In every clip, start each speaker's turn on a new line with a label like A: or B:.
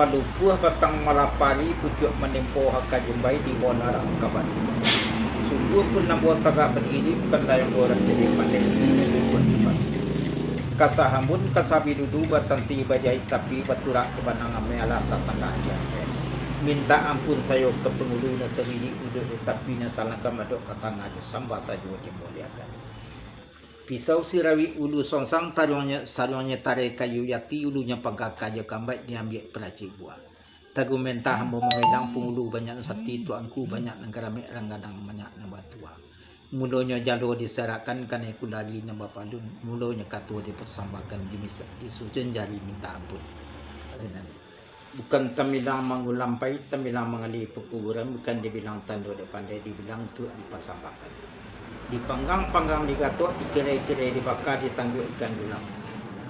A: palupuh batang malapari pucuk menempo haka jumbai di bonara kabati. Sungguh pun nabuat tagak berdiri bukan layang orang jadi pandai ini pun pasti. Kasahamun kasabi dudu batanti bajai tapi baturak kebanangan meala tasangga dia. Minta ampun sayo ke pengulu na seriri uduk tapi na salah kamadok katanga jo samba sajo dimuliakan. Pisau sirawi ulu songsang sarungnya tarik kayu yati ulunya pagakaja kambat diambil peraci buah. Tagu mentah hambo memedang pengulu banyak sati tuanku banyak negara meranggadang banyak nabatua. Mulanya jalur diserakan kan aku lagi nama palun. Mulanya katu dipersambahkan di sujen jari minta ampun. Bukan tamilang mangulampai, tamilang mengali pekuburan, bukan dibilang tanda pandai, dibilang tu dipasambahkan. Dipanggang-panggang digatok, dikira-kira dibakar, ditangguk ikan dulang.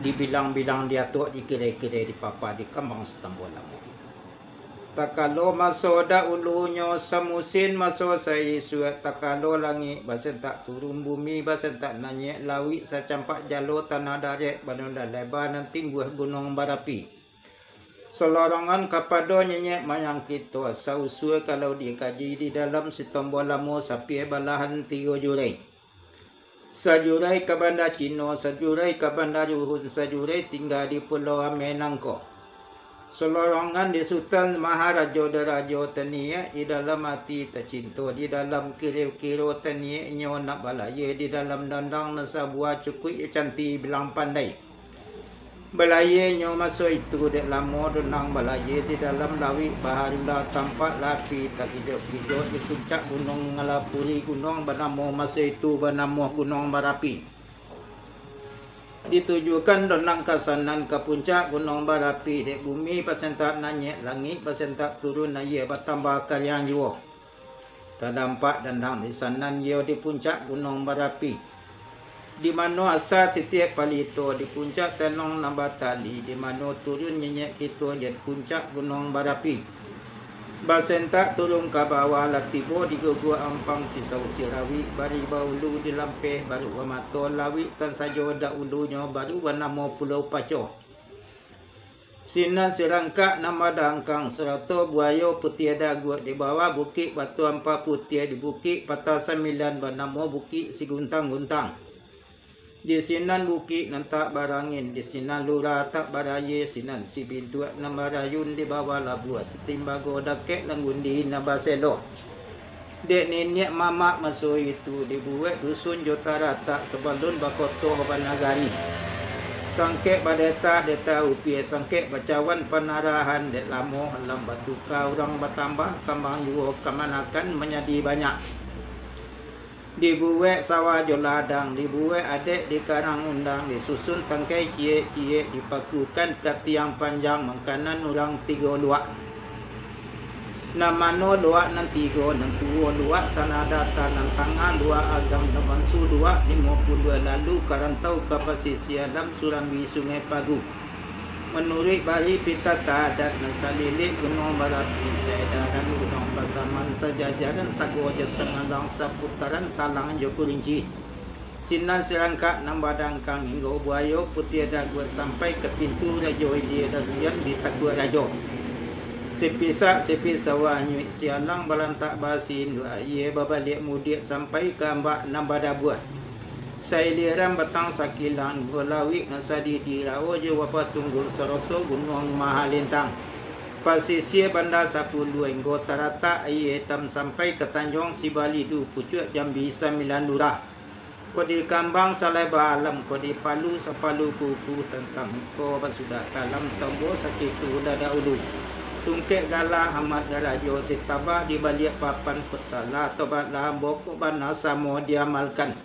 A: Dibilang-bilang diatok, dikira-kira dipapa, dikambang setambola. Takalo masoda ulunya samusin maso saya suat takalo langit basen tak turun bumi basen tak nanyek lawi sacampak jalo tanah darek banunda lebar nanti buah gunung barapi. Selorongan kapado nyenyek mayang kita sausua kalau dikaji di dalam si tombol lamo sapi balahan 3 jurai. Sajurai ke bandar Cina, sajurai ke bandar Juhun, sajurai tinggal di Pulau Menangko. Selorongan di Sultan Maharaja Daraja Tania di dalam hati tercinta, di dalam kira-kira Tania nyo nak balaya, di dalam dandang nasa buah cukup cantik bilang pandai. Balaya nyo masa itu dek lama denang balaya di dalam lawi baharulah tampak lapi tak hijau-hijau di puncak gunung Ngalapuri gunung bernama masa itu bernama Gunung Barapi. Ditujukan denang kasanan ke puncak gunung Barapi dek bumi pasien tak nanyek langit pasien tak turun naya bertambah kalian jiwa. Tak nampak dandang di sanan dia di puncak gunung Barapi. Di mana asal titik palito di puncak tenong nabatali di mana turun nyenyek kita di puncak gunung Barapi. Basen tak turun ke bawah latibo di gugua ampang pisau sirawi bari baulu di lampeh baru wamato lawi tan saja dak ulunya baru bernama Pulau Paco. Sinan sirangkak nama dangkang serata buaya putih dagu di bawah bukit batu ampa putih di bukit patah 9 bernama bukit Siguntang-guntang. Di sinan bukit nantak barangin, di sinan lura tak baraye, sinan si bintuak nama rayun di bawah labuah, setimbago dakek langgundi nabaselo. Dek nenek mamak masuk itu dibuat dusun Jotara tak sebelum bakoto Banagari. Sangkek badeta deta upie sangkek bacawan penarahan dek lamo halam batuka orang bertambah kambang juo kemanakan menjadi banyak. Dibuat sawah joladang, dibuat adik di karang undang, disusun tangkai cie-cie, dipakukan ke tiang panjang, makanan orang 3 luak. Namano luak nan 3, nan 2 luak, tanah data nan tangan, luak agam nan mansu luak, 52 lalu karantau ke pesisir dalam Surambi Sungai Pagu. Menurut bari pita tadat dan salilik gunung Barapi sedaran gunung Pasaman sejajaran sagoja tengalang seputaran talang Joko Rinci. Sinan serangkak nambah dangkang hingga buaya putih daguat sampai ke pintu Raja Widya Daguyan di Takua Raja. Sepisak sepis sawah nyuik sialang balantak basin dua ye babalik mudik sampai ke ambak nambah dabuat. Saya liram batang sakilan golawik nasadi di rawa je wapa tunggul seroto gunung Mahalintang. Pasisir bandar 10 hingga tarata air hitam sampai ke Tanjung Sibalidu pucuk Jambi 9 lurah. Kodi kambang salai balam kodi palu sepalu kuku tentang ko sudah kalam tombo sakitu dada ulu. Tungkek galah Ahmad Darajo sitabah di balik papan pesala tobat lambok bana samo diamalkan.